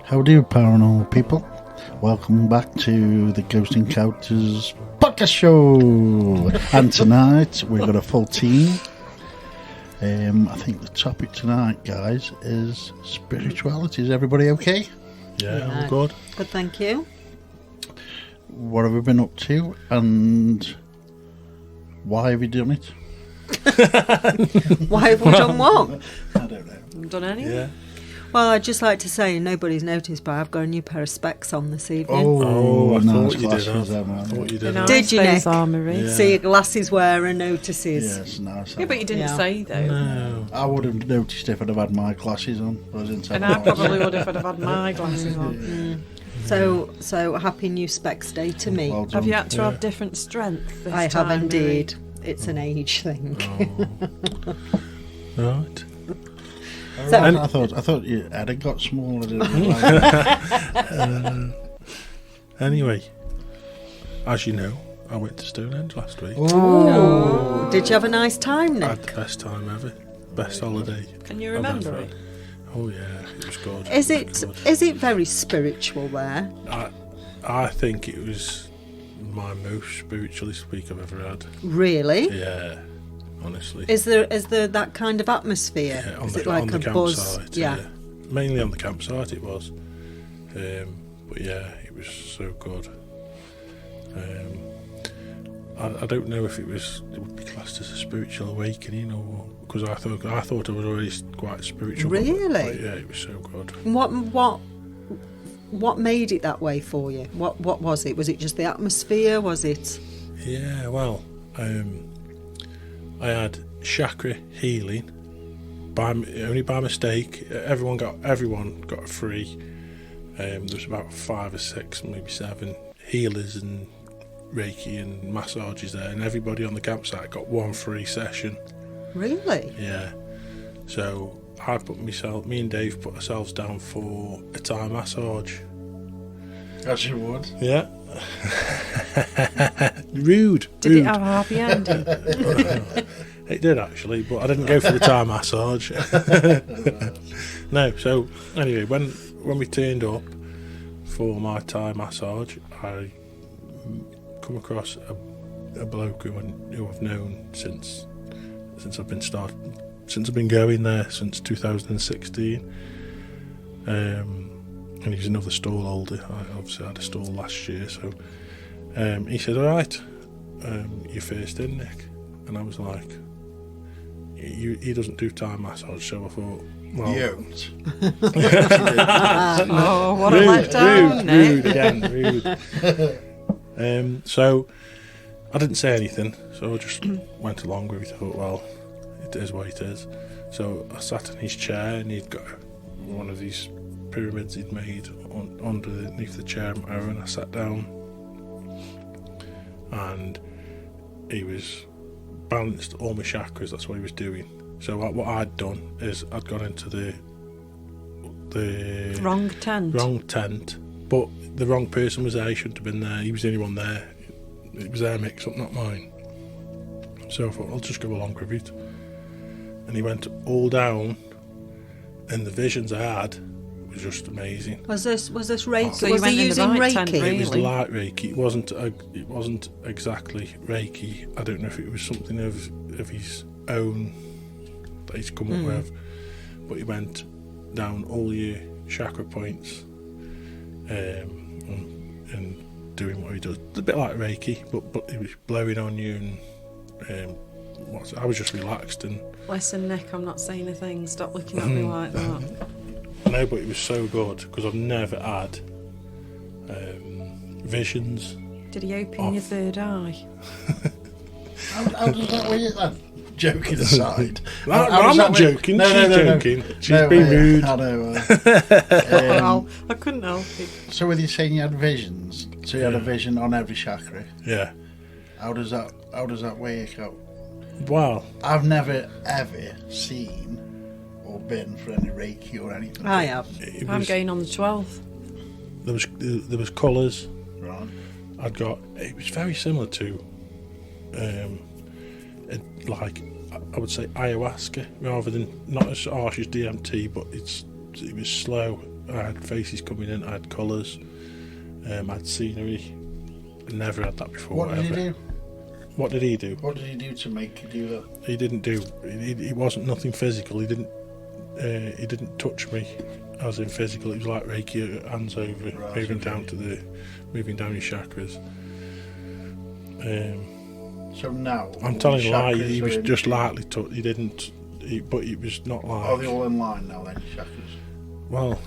How do paranormal people? Welcome back to the Ghost Encounters podcast show. And tonight we've got a full team. I think the topic tonight, guys, is spirituality. Is everybody okay? Yeah, all good. Good, thank you. What have we been up to, and why have we done it? Why have we done what? I don't know. Haven't done any? Yeah. Well, I'd just like to say, nobody's noticed, but I've got a new pair of specs on this evening. Oh, I nice thought you did. glasses, I man. thought you did. Nice Did you, those Nick? armoury. Yeah. See, your glasses wearer notices. Yes, nice. Yeah, but you didn't Yeah. say though. No. I would have noticed if I'd have had my glasses on. I was in And I probably would if I'd have had my glasses on. So happy new specs day to me. Well done. Have you had to Yeah. have different strength this I have time, indeed. It's an age thing. Oh. Right. So- I thought your head had got smaller. Didn't it? Anyway, as you know, I went to Stonehenge last week. Oh, did you have a nice time, I had Nick? the best time ever. Best holiday. Can you I've remember ever it? had. Oh yeah, it was good. Is Really it good. is it very spiritual there? I think it was my most spiritualist week I've ever had. Really? Yeah, honestly. Is there that kind of atmosphere? Yeah, on Is the, it like on a the buzz? campsite. Yeah. Mainly on the campsite it was. But yeah, it was so good. I don't know if it would be classed as a spiritual awakening, or because I thought I was already quite spiritual. but Really? yeah, it was so good. What made it that way for you? What was it? Was it just the atmosphere? Was it? Yeah, well, I had chakra healing only by mistake. Everyone got a free. There was about 5 or 6, maybe 7 healers and Reiki and massages there, and everybody on the campsite got one free session. Really? Yeah. So me and Dave put ourselves down for a Thai massage. As you would. Yeah. Rude. Did it have a happy ending? It did actually, but I didn't go for the Thai massage. No, so anyway, when we turned up for my Thai massage, I come across a bloke who I've known since I've been going there since 2016. And he's another stall holder. I obviously had a stall last year, so he said, "All right, you're first in, Nick." And I was like, he doesn't do Thai massage, so I thought, well, Oh, what a letdown, Nick. rude again, rude. So I didn't say anything, so I just went along with it. I thought, well, it is what it is. So I sat in his chair, and he'd got one of these pyramids he'd made underneath the chair, and I sat down, and he was balanced all my chakras. That's what he was doing. So what I'd done is I'd gone into the Wrong tent. but the wrong person was there. He shouldn't have been there. He was the only one there. It was their mix-up, not mine. So I thought, I'll just go along with it. And he went all down, and the visions I had was just amazing. Was this Reiki? So you was went he in the using right Reiki? tent, It was Really? light Reiki. It wasn't exactly Reiki. I don't know if it was something of his own that he's come up with. But he went down all your chakra points, and doing what he does. It's a bit like Reiki, but he was blowing on you, and I was just relaxed. And Listen, Nick, I'm not saying a thing. Stop looking at me like that. no, but it was so good because I've never had visions. Did he open your third eye? How does that work then? Joking aside. I'm not joking. She's joking. She's being rude. I know. Well, I couldn't help it. So with you saying you had visions, so you had a vision on every chakra. Yeah. How does that work out? Wow. I've never ever seen or been for any Reiki or anything. I have. I'm going on the 12th. There was colours. Right. It was very similar to like I would say ayahuasca, rather than not as harsh as DMT, but it was slow I had faces coming in, I had colours, I had scenery. Never had that before. What did he do? What did he do? What did he do to make you do that? He didn't do. It wasn't nothing physical. He didn't. He didn't touch me, as in physical. It was like Reiki, hands over, Right, moving okay. moving down your chakras. So now, I'm telling you, lie. chakras He are was in just tune. lightly touched. He didn't. But it was not like. Are they all in line now then, chakras? Well,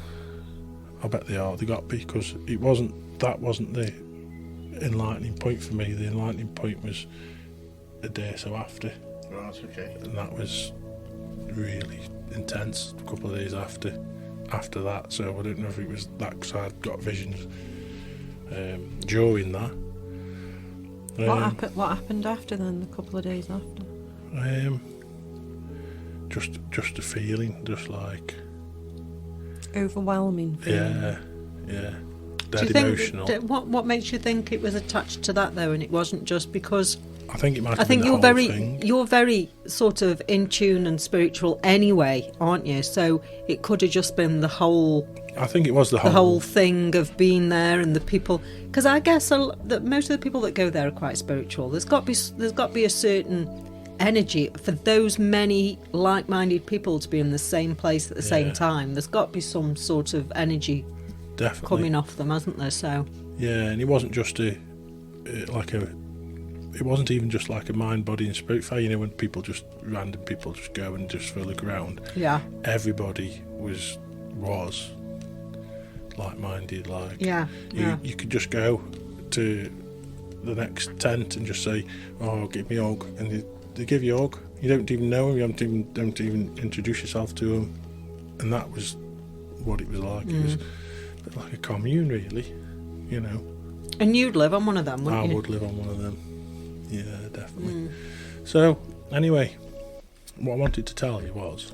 I bet they are. They got because it wasn't. That wasn't the enlightening point for me. The enlightening point was a day or so after, Right, okay. and that was really intense. A couple of days after that. So I don't know if it was that because I'd got visions during that. What happened after then? A couple of days after. Just a feeling, just like Overwhelming. Feeling. yeah, Do dead you think emotional. what makes you think it was attached to that though, and it wasn't just because? I think it might. I Have think been you're the whole thing. you're very sort of in tune and spiritual anyway, aren't you? So it could have just been the whole I think it was the whole thing of being there and the people. Because I guess that most of the people that go there are quite spiritual. There's got to be a certain energy for those many like-minded people to be in the same place at the same time. There's got to be some sort of energy definitely coming off them, hasn't there? So yeah, and it wasn't just it wasn't even just like a mind, body, and spirit fair. You know, when random people just go and just feel look around. yeah, Everybody was like-minded. Like you could just go to the next tent and just say, "Oh, give me a hug," and they give you a hug. You don't even know them. You don't even introduce yourself to them, and that was what it was like. It was a bit like a commune, really. You know. and you'd live on one of them, wouldn't I you? would live on one of them. Yeah, definitely. So, anyway, what I wanted to tell you was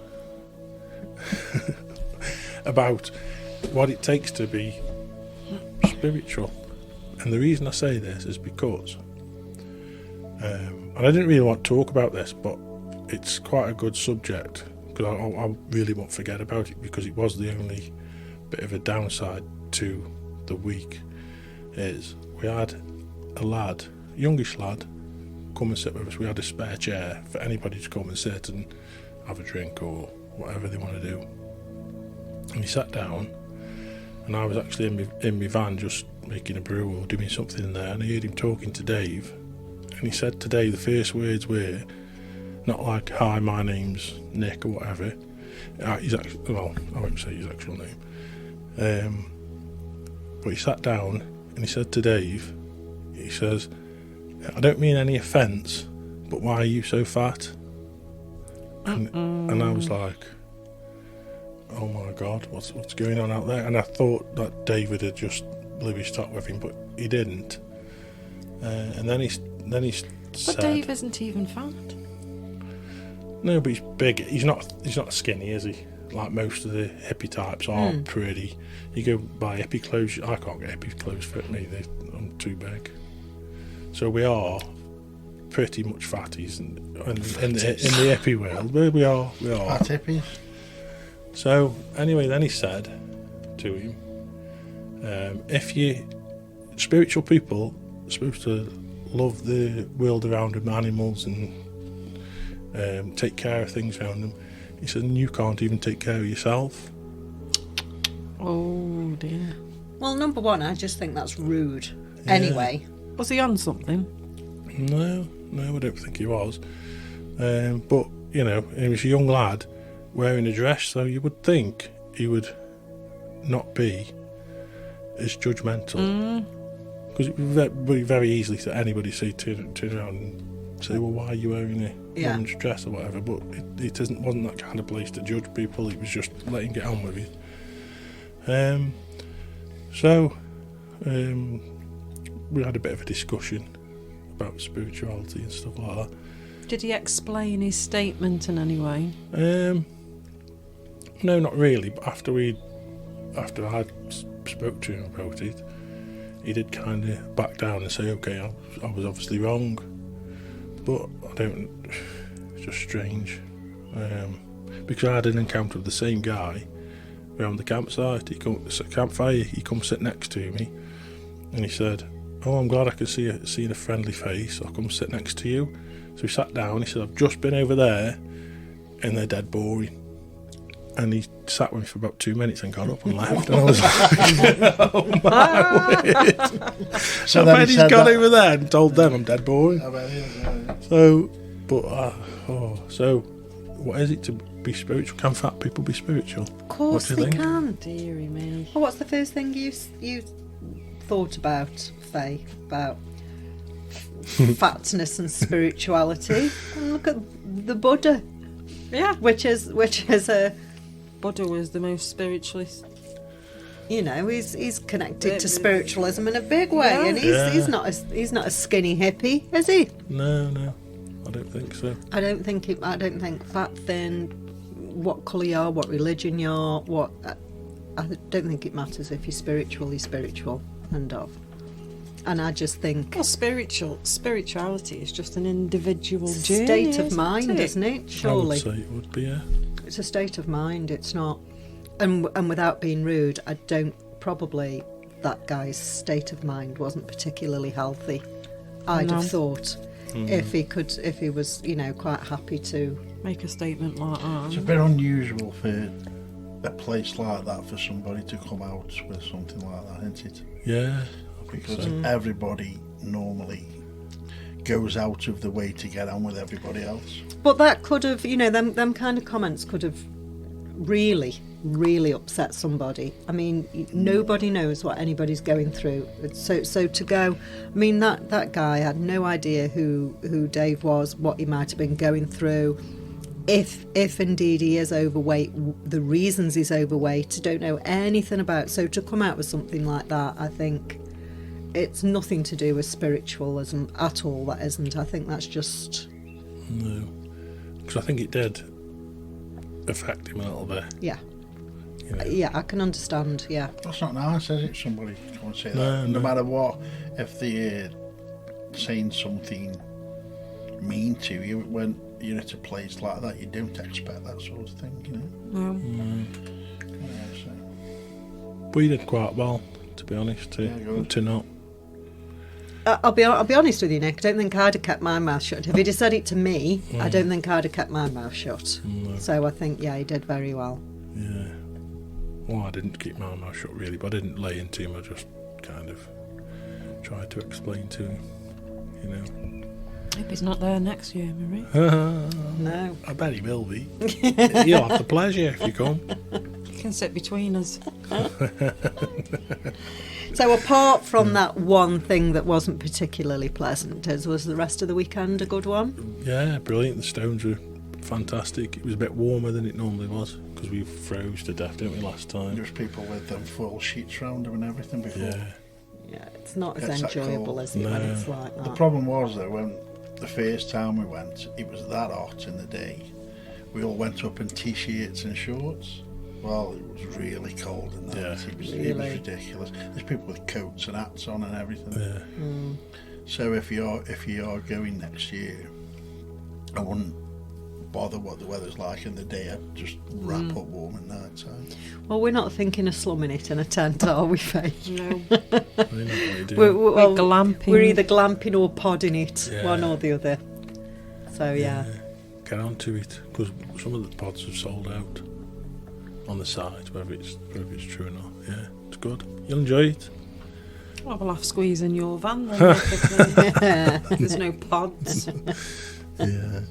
about what it takes to be spiritual. And the reason I say this is because, and I didn't really want to talk about this, but it's quite a good subject, because I really won't forget about it, because it was the only bit of a downside to the week, is we had a lad, youngish lad, come and sit with us. We had a spare chair for anybody to come and sit and have a drink or whatever they want to do. And he sat down, and I was actually in my van just making a brew or doing something in there, and I heard him talking to Dave, and he said to Dave, the first words were not like, "Hi, my name's Nick," or whatever. He's actually, well, I won't say his actual name. But he sat down and he said to Dave, he says, "I don't mean any offence, but why are you so fat?" And I was like, oh my God, what's going on out there? And I thought that David had just blew his top with him, but he didn't. And then he said, But Dave isn't even fat. no, but he's big. He's not skinny, is he? Like most of the hippie types are pretty. You go buy hippie clothes. I can't get hippie clothes fit me. I'm too big. So we are pretty much fatties in the hippie world. We are. Fat hippies? So anyway, then he said to him, if you spiritual people are supposed to love the world around them, animals, and take care of things around them, he said, and you can't even take care of yourself. Oh dear. Well, number one, I just think that's rude. Anyway, Was he on something? No, I don't think he was. But you know, he was a young lad wearing a dress, so you would think he would not be as judgmental. Because it would be very easily to anybody turn around and say, well, why are you wearing a woman's dress or whatever? But it wasn't that kind of place to judge people. It was just letting get on with it. So we had a bit of a discussion about spirituality and stuff like that. Did he explain his statement in any way? No, not really. But after I spoke to him about it, he did kind of back down and say, "Okay, I was obviously wrong." But it's just strange, because I had an encounter with the same guy around the campsite. It's a campfire. He come sit next to me, and he said, "Oh, I'm glad I can see a friendly face. I'll come sit next to you." So we sat down. He said, "I've just been over there, and they're dead boring." And he sat with me for about 2 minutes and got up and left. And I was like, "Oh my word!" So then then he he's said gone that- over there and told them I'm dead boring. So, but so, what is it to be spiritual? Can fat people be spiritual? Of course What do they you think? can. Deary me. Well, what's the first thing you thought about, Faye? About fatness and spirituality? And look at the Buddha, Yeah. which is a, Buddha was the most spiritualist. you know, he's connected to spiritualism in a big way, Yeah. and he's not a skinny hippie, is he? No, I don't think so. I don't think fat, thin, what colour you are, what religion you are, what. I don't think it matters if you're spiritual, and of. And I just think Well, spirituality is just an individual journey, state of mind, isn't it? Surely. I would say it would be, yeah. It's a state of mind. It's not, and without being rude, I don't. Probably that guy's state of mind wasn't particularly healthy. I'd No. have thought if he was, quite happy to. Make a statement like It's a that. bit unusual for a place like that for somebody to come out with something like that, isn't it? Yeah, I think Because so. everybody normally goes out of the way to get on with everybody else. But that could have, them kind of comments could have really, really upset somebody. I mean, nobody knows what anybody's going through. So to go, I mean, that guy had no idea who Dave was, what he might have been going through. If indeed he is overweight, the reasons he's overweight, don't know anything about. So to come out with something like that, I think it's nothing to do with spiritualism at all. That isn't. I think that's just. No, because I think it did affect him a little bit. Yeah. You know. Yeah, I can understand. Yeah. That's not nice, is it? Somebody to come and say No, that. no. No matter what, if they're saying something mean to you, when you're at a place like that, you don't expect that sort of thing, No. Yeah, so. But he did quite well, to be honest. Yeah, good. To not. I'll be honest with you, Nick. I don't think I'd have kept my mouth shut. If he'd have said it to me, I don't think I'd have kept my mouth shut. No. So I think, yeah, he did very well. Yeah. Well, I didn't keep my mouth shut really, but I didn't lay into him. I just kind of tried to explain to him, Hope he's not there next year, Marie. No. I bet he will be. You'll have the pleasure if you come. You can sit between us. So apart from that one thing that wasn't particularly pleasant, was the rest of the weekend a good one? Yeah, brilliant. The stones were fantastic. It was a bit warmer than it normally was because we froze to death, didn't we, last time? There's people with them full sheets round them and everything before. Yeah. Yeah, it's not as It's that enjoyable cold. as it when No. it's like The that. problem was though, when the first time we went, it was that hot in the day. We all went up in t-shirts and shorts. Well, it was really cold in that. Yeah. It was Really? ridiculous. There's people with coats and hats on and everything. Yeah. So if you are going next year, I wouldn't bother what the weather's like in the day. I'd just wrap up warm at night time. Well, we're not thinking of slumming it in a tent, are we, Faye? No. I know what they do. We're glamping. We're either glamping or podding it, Yeah. one or the other. So yeah. Get on to it because some of the pods have sold out on the site, whether it's true or not. Yeah, it's good. You'll enjoy it. Well, we'll have to squeeze in your van then. If there's no pods. Yeah.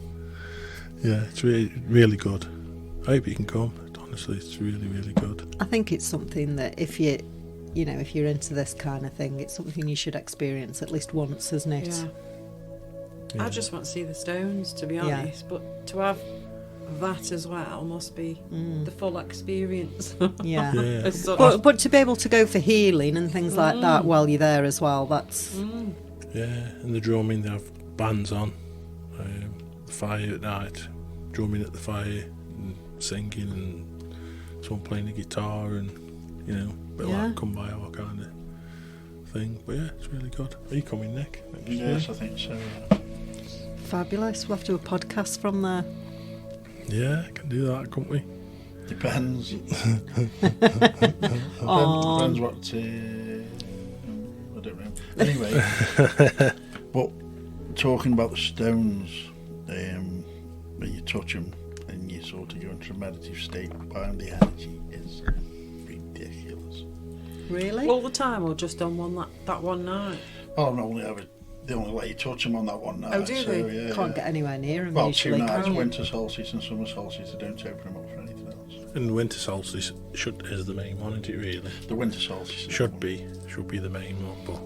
Yeah, it's really, really good. I hope you can come. Honestly, it's really, really good. I think it's something that if you're into this kind of thing, it's something you should experience at least once, isn't it? Yeah. Yeah. I just want to see the stones, to be Yeah. honest. But to have that as well must be the full experience. Yeah. Yeah. As such. But to be able to go for healing and things like that while you're there as well, that's Yeah, and the drumming, they have bands on. Fire at night, drumming at the fire, and singing, and someone playing the guitar, and a bit Yeah. like Come By Our kind of thing. But yeah, it's really good. Are you coming, Nick? Next Yes, year? I think so. fabulous. We'll have to do a podcast from there. Yeah, can do that, can't we? Depends. Depends what. I don't know. Anyway, but talking about the stones, when you touch them and you sort of go into a meditative state, behind the energy is ridiculous. Really? All the time, or just on that one night? Oh, they only let you touch them on that one night. Oh, do they? Yeah, Can't get anywhere near them Well, usually. 2 nights, can you? winter solstice and summer solstice, they don't open them up for anything else. And winter solstice is the main one, isn't it? Really, The winter solstice is should be the main one, but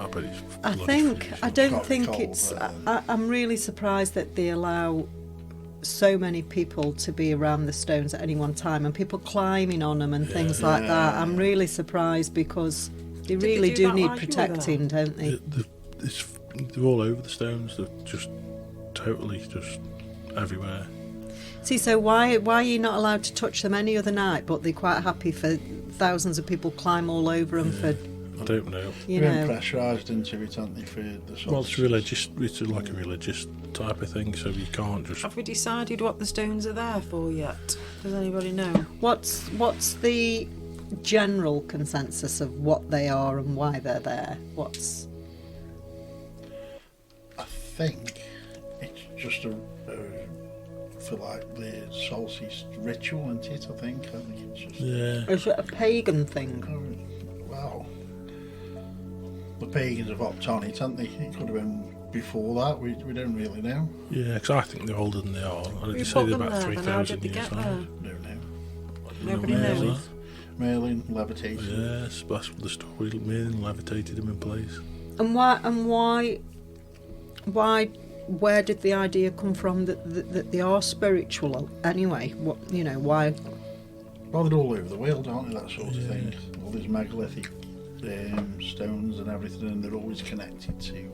I bet it's. I bloody think freezing. I don't Can't be think cold, it's. but, I'm really surprised that they allow so many people to be around the stones at any one time, and people climbing on them and things like that. I'm really surprised because they they really do do that need while you were protecting, don't they? They're all over the stones. They're just totally just everywhere. See, so why are you not allowed to touch them any other night, but they're quite happy for thousands of people climb all over them for, I don't know. you They're know? pressurised into it, aren't they, for the solstice? Well, it's religious. It's like a religious type of thing, so you can't just. Have we decided what the stones are there for yet? Does anybody know? What's the general consensus of what they are and why they're there? I think it's just for like the solstice ritual, isn't it? I think it's just. Yeah. Is it a pagan thing? Well, the pagans have hopped on it, haven't they? It could have been before that. We don't really know. Yeah, because I think they're older than they are. I Who did say put they're them about there, and how did 3,000 they years get there? old. Don't know. Nobody knows knows. that. Merlin levitation. Yes, that's the story. Merlin levitated him in place. And why? Where did the idea come from that they are spiritual anyway? What, you know, why? Well, they're all over the world, aren't they? That sort of thing. All these megalithic stones and everything, and they're always connected to.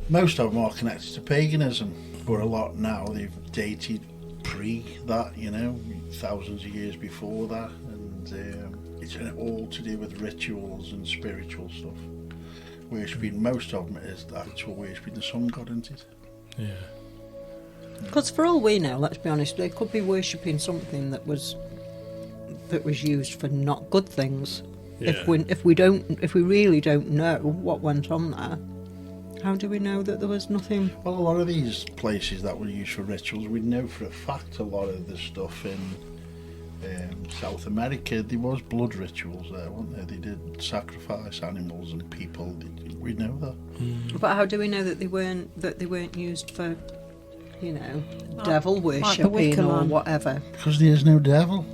Most of them are connected to paganism, but a lot now they've dated pre that, you know, thousands of years before that, and it's all to do with rituals and spiritual stuff. Worshipping, most of them is the actual worshipping the sun god, isn't it? Yeah. Because for all we know, let's be honest, they could be worshipping something that was used for not good things. Yeah. If we really don't know what went on there, how do we know that there was nothing? Well, a lot of these places that were used for rituals, we know for a fact a lot of the stuff in South America, there was blood rituals there, weren't there? They did sacrifice animals and people. We know that. But how do we know that they weren't used for, you know, devil worshipping Wicca or Man. whatever? Because there is no devil.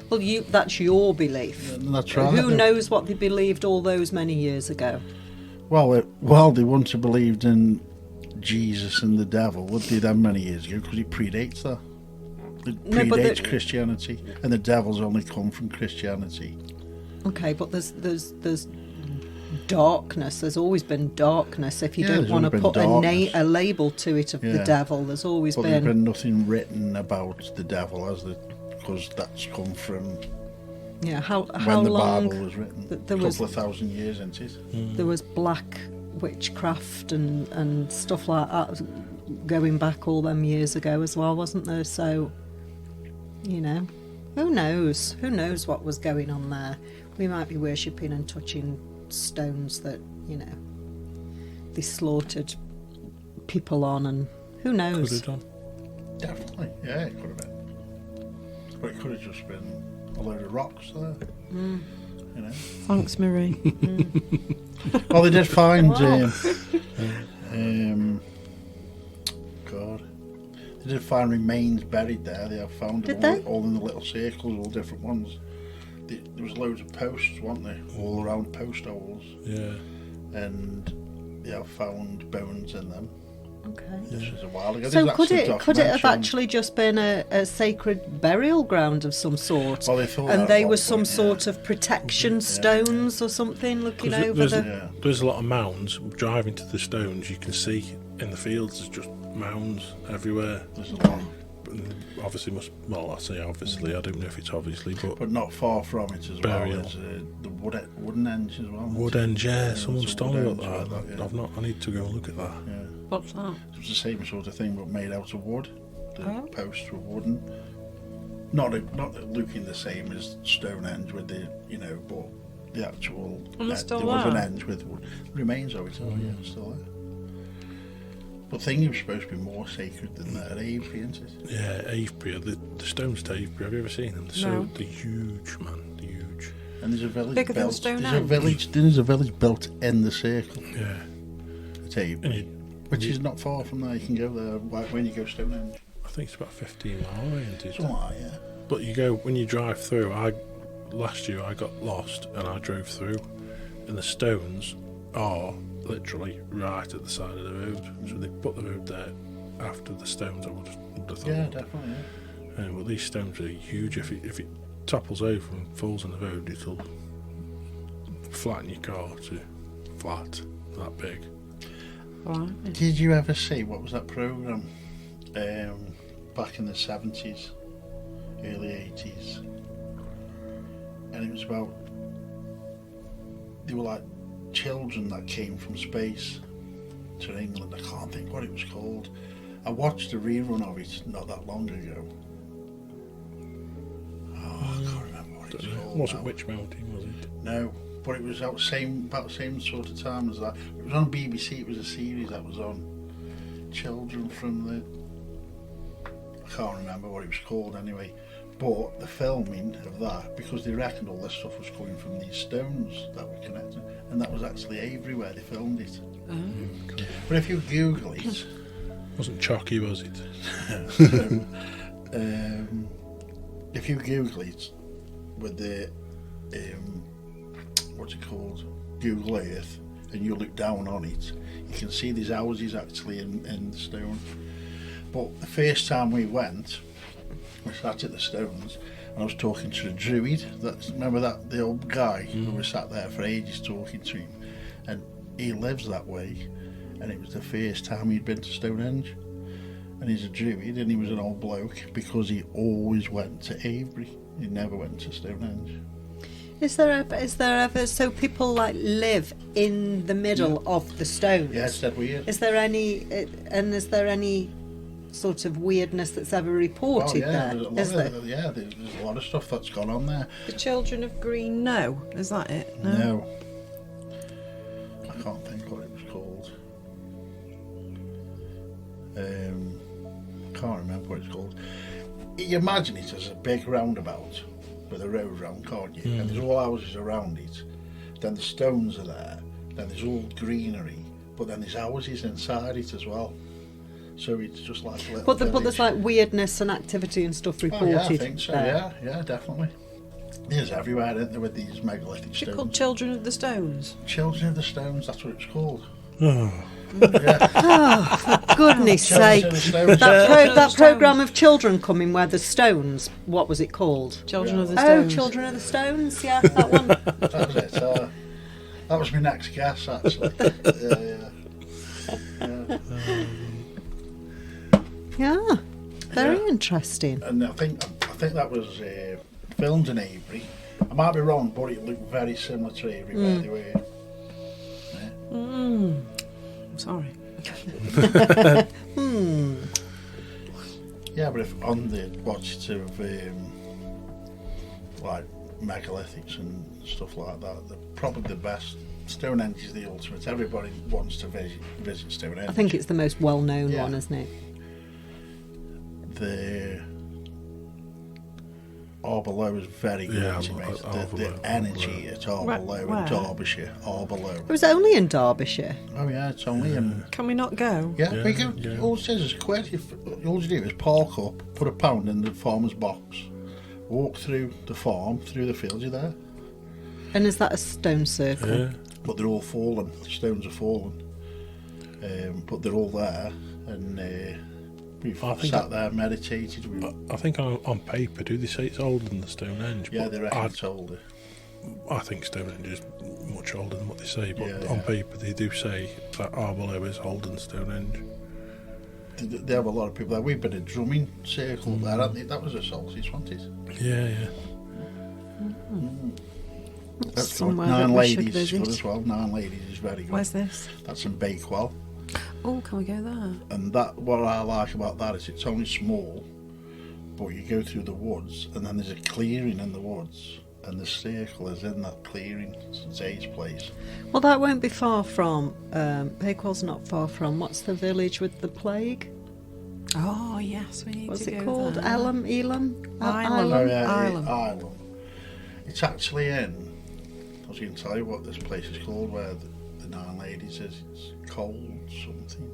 Well, that's your belief. That's right. Who knows what they believed all those many years ago? Well, they wouldn't have believed in Jesus and the devil, would they, that many years ago? Because it predates that. It No, but predates Christianity, and the devil's only come from Christianity. Okay, but there's darkness. There's always been darkness. If you Yeah, don't there's want to always put been darkness. a label to it of the Yeah. devil, there's always But there's been. been nothing written about the devil, has there? Because that's come from Yeah, how when the long Bible was written. there a was- couple of thousand years, isn't it? there was black witchcraft and stuff like that going back all them years ago as well, wasn't there? So, you know, who knows? Who knows what was going on there? We might be worshipping and touching stones that, you know, they slaughtered people on, and who Could knows? have done. Definitely, yeah, it could have been. But it could have just been a load of rocks there. You know. Thanks, Marie. Well, they did find. Wow. God, they did find remains buried there. They have found Did them they? all in the little circles, all different ones. There was loads of posts, weren't there? All around post holes, Yeah. and they have found bones in them. Okay. This was a while ago. So There's could actually a it have documentary on- actually just been a sacred burial ground of some sort? Well, they thought and that they at were one some point, sort yeah. of protection stones or something looking 'Cause over the. Yeah. There's a lot of mounds. Driving to the stones, you can see in the fields there's just mounds everywhere. There's a lot. And obviously, I say obviously. I don't know if it's obviously, but But not far from it as Burial. well as the wooden ends as well. wood end. Yeah, someone there's a told wood me ends about like that. that, yeah. I've not. I need to go and look at that. Yeah. What's that? It was the same sort of thing, but made out of wood. The Oh. posts were wooden, not looking the same as Stonehenge with the, but the actual And they're still there was an there? end with remains of it. Oh yeah, it's still there. But Thingy was supposed to be more sacred than that at Avebury, isn't it? Yeah, Avebury, the stones to Avebury, have you ever seen them? No. They're huge, man, they're huge. And there's a village Bigger than built. Stonehenge? There's a village built in the circle Yeah. at Avebury, And which is not far from there. You can go there when you go Stonehenge. I think it's about 15 miles away, isn't it? Something like that, yeah. But when you drive through, last year I got lost and I drove through, and the stones are literally right at the side of the road. So they put the road there after the stones. I would have thought. Yeah, definitely. Yeah. But these stones are huge. If it topples over and falls on the road, it'll flatten your car to flat. That big. Blimey. Did you ever see what was that program back in the 70s, early 80s? And it was about, they were like children that came from space to England. I can't think what it was called. I watched a rerun of it not that long ago. Oh, I can't remember what it was called. It wasn't now. Witch Mountain, was it? No, but it was about the same sort of time as that. It was on BBC. It was a series that was on. Children from the... I can't remember what it was called anyway. But the filming of that, because they reckoned all this stuff was coming from these stones that were connected, and that was actually Avebury where they filmed it. Oh. But if you Google it, Wasn't Chalky, was it? if you Google it with the what's it called, Google Earth, and you look down on it, you can see these houses actually in the stone. But the first time we went, we sat at the stones, and I was talking to a druid. Remember the old guy who was sat there for ages talking to him, and he lives that way. And it was the first time he'd been to Stonehenge, and he's a druid, and he was an old bloke because he always went to Avebury. He never went to Stonehenge. Is there ever so people like live in the middle of the stones? Yeah, it's dead weird. Is there any sort of weirdness that's ever reported there? There's a lot of stuff that's gone on there. The Children of Green, no. Is that it? No. I can't think what it was called. Can't remember what it's called. You imagine it as a big roundabout with a road round, can't you? And there's all houses around it. Then the stones are there. Then there's all greenery. But then there's houses inside it as well. So it's just like a little But there's like weirdness and activity and stuff reported. Oh, yeah, I think so. there. Yeah, definitely. There's everywhere, isn't there, with these megalithic Is it stones. called Children of the Stones? Children of the Stones, that's what it's called. Oh, Yeah. Goodness Children sake. of the Stones. That programme of children coming where the stones, what was it called? Children of the Oh, Stones. Children of the Stones, yeah, that one. That was it. That was my next guess, actually. Yeah. Yeah, very Yeah. interesting. And I think that was filmed in Avebury. I might be wrong, but it looked very similar to Avebury where they were. Yeah. Sorry. Yeah, but if on the watch of like megalithics and stuff like that, they're probably the best. Stonehenge is the ultimate. Everybody wants to visit Stonehenge. I think it's the most well-known Yeah. one, isn't it? The Arborough is very good, Yeah, mate. Arborough, The energy at Arborough Where? in Derbyshire. Arborough. It was only in Derbyshire. Oh yeah, it's only in. Can we not go? Yeah, Yeah, we go. yeah. All it says is quit. All you do is park up, put a pound in the farmer's box, walk through the farm, through the fields. You're there, And is that a stone circle? yeah. but they're all fallen. The stones are fallen, but they're all there, and we've I think sat there, meditated. I think on paper, do they say it's older than the Stonehenge? Yeah, But they reckon it's older. I think Stonehenge is much older than what they say, but Yeah, on yeah. paper they do say that Arborough is older than Stonehenge. They have a lot of people there. We've been a drumming circle there, haven't they? That was a solstice, wasn't it? Yeah, yeah. That's good. somewhere that Nine we should Ladies is good visit. as well. Nine Ladies is very good. Where's this? That's in Bakewell. Oh, can we go there? And that, what I like about that is it's only small, but you go through the woods, and then there's a clearing in the woods, and the circle is in that clearing. It's A's place. Well, that won't be far from. Bakewell's not far from. What's the village with the plague? Oh yes, we need What's to it go called? there. Elam? Island. Oh yeah, Island. Island. It's actually in. I was going to tell you what this place is called, where the Nine Ladies is. It's Cold something.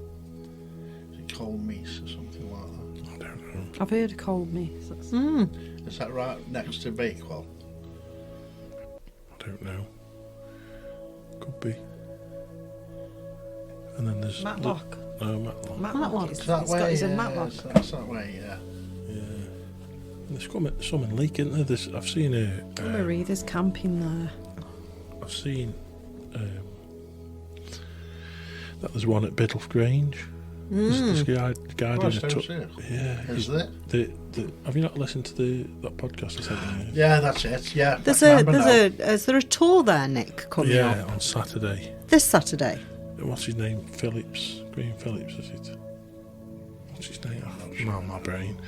Is it Cold Meese or something like that? I don't know. I've heard of Cold Meese. Is that right next to Bakewell? I don't know. Could be. And then there's Matlock. No, Matlock. Matlock. Is that way? He's in Yeah, Matlock. that's that way. Yeah. Yeah. And there's some in Leek, isn't there? I've seen Marie, there's camping there. I've seen that there's one at Biddulph Grange. This guy Oh, did a tour. Circle. Yeah. Is there? Have you not listened to that podcast I sent you? Yeah, that's it. Yeah. Is there a tour there, Nick, coming Yeah, up on Saturday. this Saturday? What's his name? Green Phillips, is it? What's his name? My brain.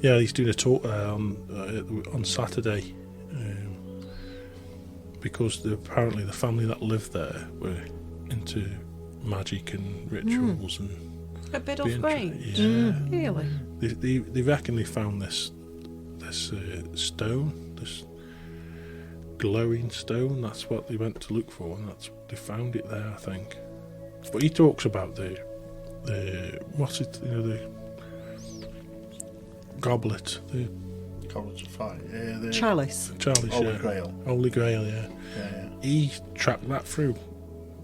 Yeah, he's doing a tour on Saturday because apparently the family that lived there were into magic and rituals and. At Biddulph Grange? Yeah. Really? They reckon they found this stone, this glowing stone. That's what they went to look for, and they found it there, I think. But he talks about the what's it? The goblet, the Goblet of Fire. Yeah, the Chalice. chalice, Holy yeah. Grail. Holy Grail, yeah. Yeah. He tracked that through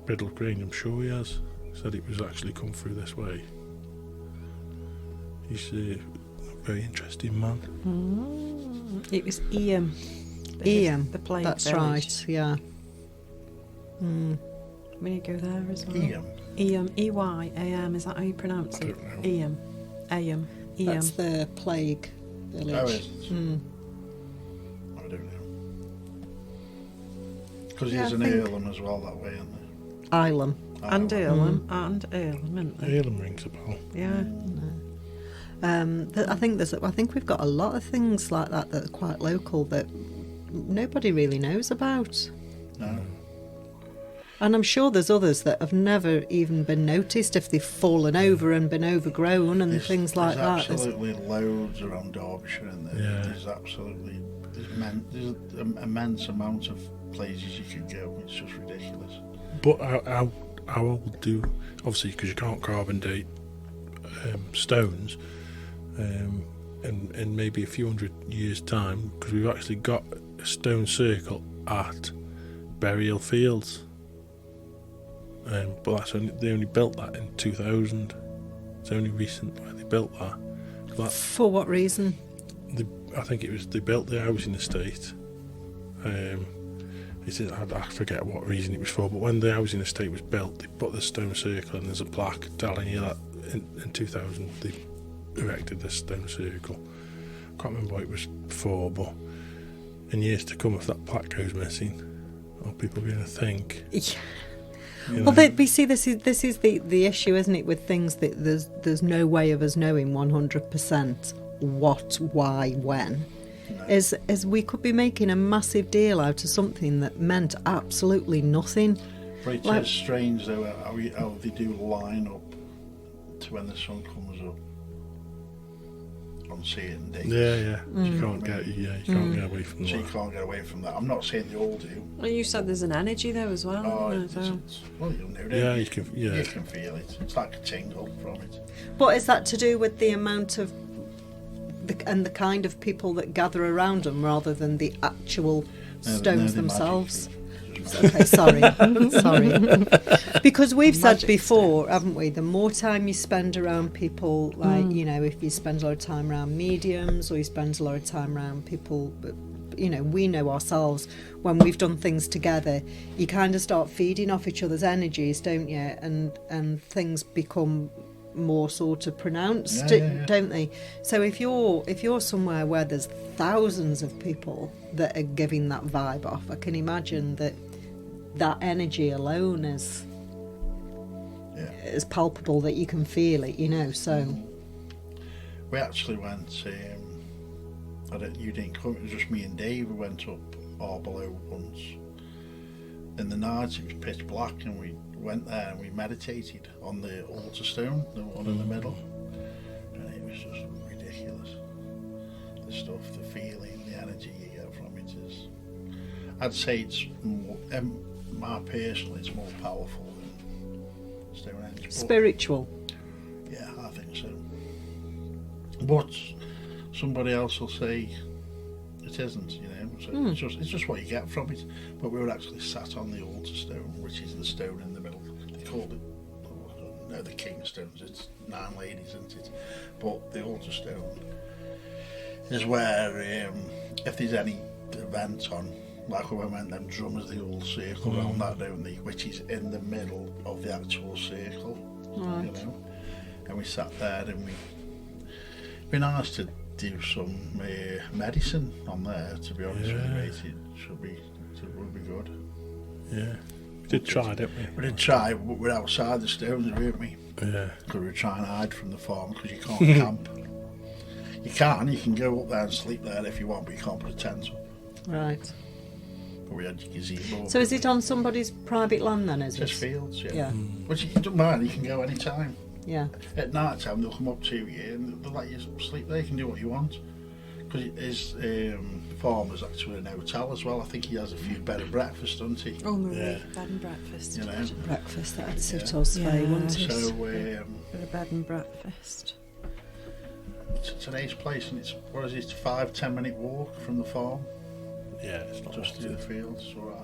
Biddulph Grange. I'm sure he has. Said it was actually come through this way. He's a very interesting man. It was Ian. The plague That's village. right. Yeah. We need to go there as well. Ian. E-Y-A-M, is that how you pronounce I it? don't know. Ian. That's the plague village. Oh, is it? I don't know. Because Yeah, there's I an think- Earlham as well that way, isn't Island. there? And Earlham. Earlham, isn't there? Earlham rings a bell. Yeah. I think we've got a lot of things like that are quite local that nobody really knows about. No. And I'm sure there's others that have never even been noticed if they've fallen over and been overgrown and things like that. There's absolutely loads around Derbyshire, and Yeah. there's an immense amount of places you can go. It's just ridiculous. But how old do, obviously, because you can't carbon date stones, in maybe a few hundred years' time, because we've actually got a stone circle at Burial Fields. But they only built that in 2000. It's only recent where they built that. For what reason? I think it was they built the housing estate. I forget what reason it was for, but when the housing estate was built, they put the stone circle, and there's a plaque telling you that in 2000 they erected this stone circle. Can't remember what it was for, but in years to come, if that plaque goes missing, are people going to think? Yeah. You Well, know? but see, this is the issue, isn't it, with things that there's no way of us knowing 100% what, why, when. No. Is we could be making a massive deal out of something that meant absolutely nothing. But it Like- is strange though how they do line up to when the sun comes up on certain days. Yeah. You can't get get away from So you that. can't get away from that. I'm not saying they all do. Well, you said there's an energy there as well. Oh, isn't there? well, you'll know. Yeah, You you can. can feel it. It's like a tingle from it. But is that to do with the amount of the kind of people that gather around them rather than the actual stones the magic themselves? thing. Okay, sorry. Because we've said Magic before, haven't we, the more time you spend around people, like, you know, if you spend a lot of time around mediums or you spend a lot of time around people, you know, we know ourselves when we've done things together, you kind of start feeding off each other's energies, don't you? And things become more sort of pronounced, Yeah. don't they? So if you're somewhere where there's thousands of people that are giving that vibe off, I can imagine that energy alone is palpable, that you can feel it, you know. So We actually went You didn't come. It was just me and Dave who went up or below once. In the night, it was pitch black, and we went there and we meditated on the altar stone, the one in the middle, and it was just ridiculous. The stuff, the feeling, the energy you get from it is. I'd say it's more, personally, it's more powerful than Stonehenge. But, Spiritual. yeah, I think so. But somebody else will say it isn't, you know. So it's just what you get from it. But we were actually sat on the altar stone, which is the stone in the middle. They called it, I don't know, the king stones. It's 9 ladies, isn't it? But the altar stone is where, if there's any event on, like when we went, them drummers, they all circle around that, don't they? Which is in the middle of the actual circle, Right. you know. And we sat there, and it'd be nice to do some medicine on there, to be honest with you, mate. It would be good. Yeah. We did try, didn't we? We did try, but we're outside the stones, weren't we? Yeah. Because we were trying to hide from the farm, because you can't camp. You can go up there and sleep there if you want, but you can't put a tent up. Right. But we had your gazebo. So is it on somebody's private land then, is Just it? fields, yeah. Yeah. Which you don't mind, you can go any time. Yeah. At night time, they'll come up to you and they'll let you sleep there. You can do what you want. Because his farm is actually an hotel as well. I think he has a few bed and breakfast, doesn't he? Oh, Marie, Yeah. bed and breakfast. You know. Breakfast, that'd suit Yeah. us Yeah. very, wouldn't it? So Bit of bed and breakfast. today's place, and it's, what is it, 5-10 minute walk from the farm, Yeah, it's not just bad. through the fields. It's all right.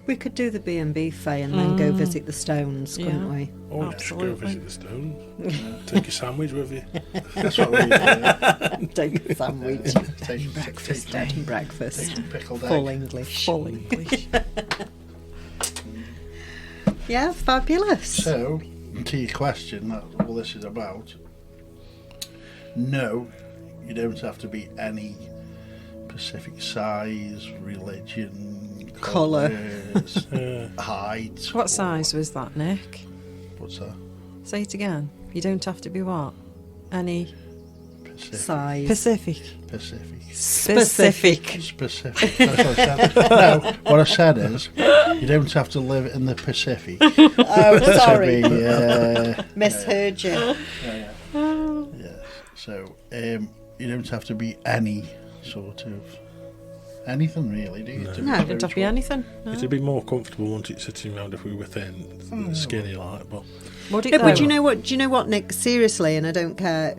We could do the B&B, Faye, and then go visit the stones, couldn't Yeah. we? Or just go Absolutely. visit the stones. Take a sandwich with you. That's what we do. Take a sandwich. Take Breakfast, take and breakfast. some pickled Full egg. English. Full English. Yeah, fabulous. So, to your question, that's all this is about. No, you don't have to be any specific size, religion, Colour. colours, Yeah. height. What or- size was that, Nick? What's that? Say it again. You don't have to be what? Any Pacific. Size. Pacific. Pacific. Specific. Specific. That's what I said. No, what I said is, you don't have to live in the Pacific. Oh, To sorry. be, Misheard you. yeah. So, you don't have to be any sort of anything really, do you? No. To No, Don't have to be spiritual? anything. No. It'd be more comfortable, wouldn't it, sitting around if we were thin, skinny like, but Would it Yeah, though? but do you know what? Do you know what, Nick? Seriously, and I don't care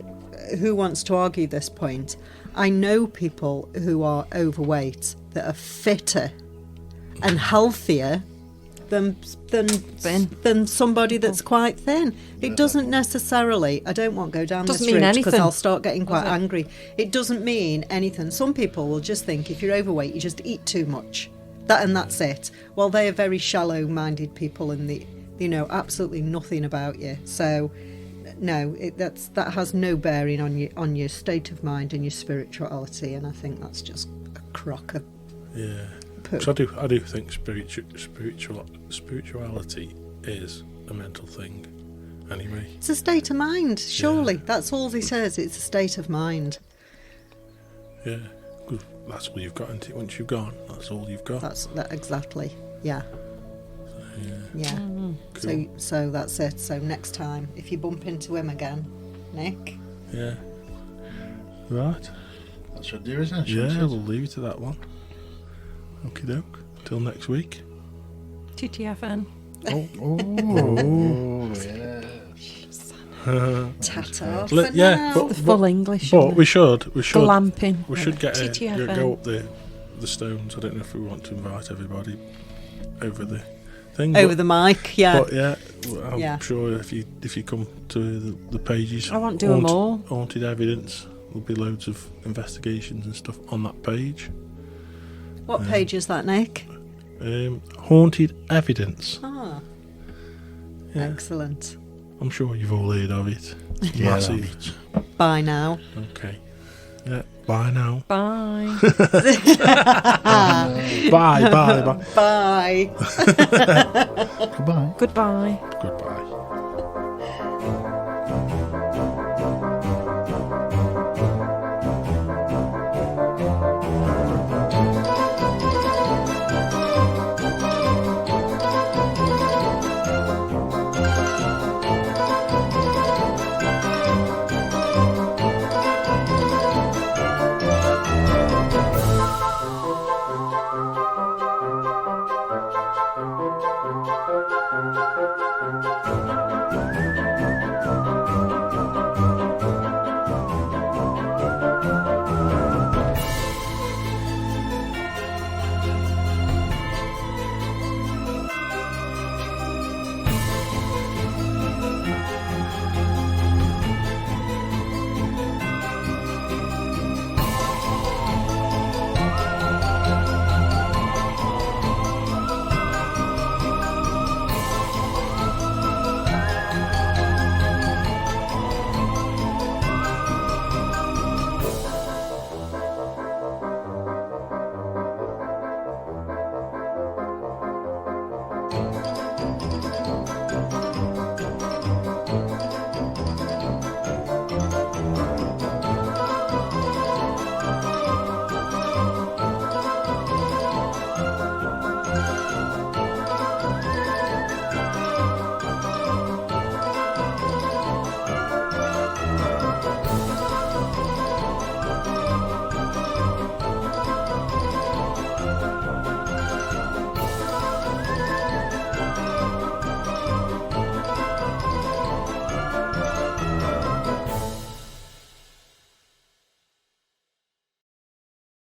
who wants to argue this point. I know people who are overweight that are fitter and healthier than Thin. than somebody that's quite thin. It doesn't necessarily. I don't want to go down Doesn't this mean route because anything, I'll start getting quite does it? angry. It doesn't mean anything. Some people will just think if you're overweight, you just eat too much. That's it. Well, they are very shallow-minded people, and they know absolutely nothing about you. So, no, that has no bearing on your state of mind and your spirituality. And I think that's just a crock of yeah. poo. So I do think spirituality is a mental thing. Anyway, It's a state of mind. Surely, Yeah. that's all he says. It's a state of mind. yeah, 'cause that's all you've got. Isn't it? Once you've gone, that's all you've got. That's that exactly. Yeah. Yeah, Yeah. cool. So that's it. So next time, if you bump into him again, Nick, Yeah, right. That should do, isn't it? Yeah, Shouldn't it? we'll leave it to that one. Okie doke. Till next week. TTFN. Oh, yeah. ta-ta for Yeah, now. The full English. But isn't we it? should Glamping. we should get TTFN. go up the stones. I don't know if we want to invite everybody over the thing. Over but, the mic, yeah. But yeah, I'm Yeah. sure if you come to the pages, I won't do 'em all. Haunted evidence. There'll be loads of investigations and stuff on that page. What page is that, Nick? Haunted evidence. Ah, Yeah. excellent. I'm sure you've all heard of it. It's Yeah, massive. Bye now. Okay. Yeah. Bye now. Bye. Bye. Bye. Bye. Bye. Goodbye. Goodbye. Goodbye.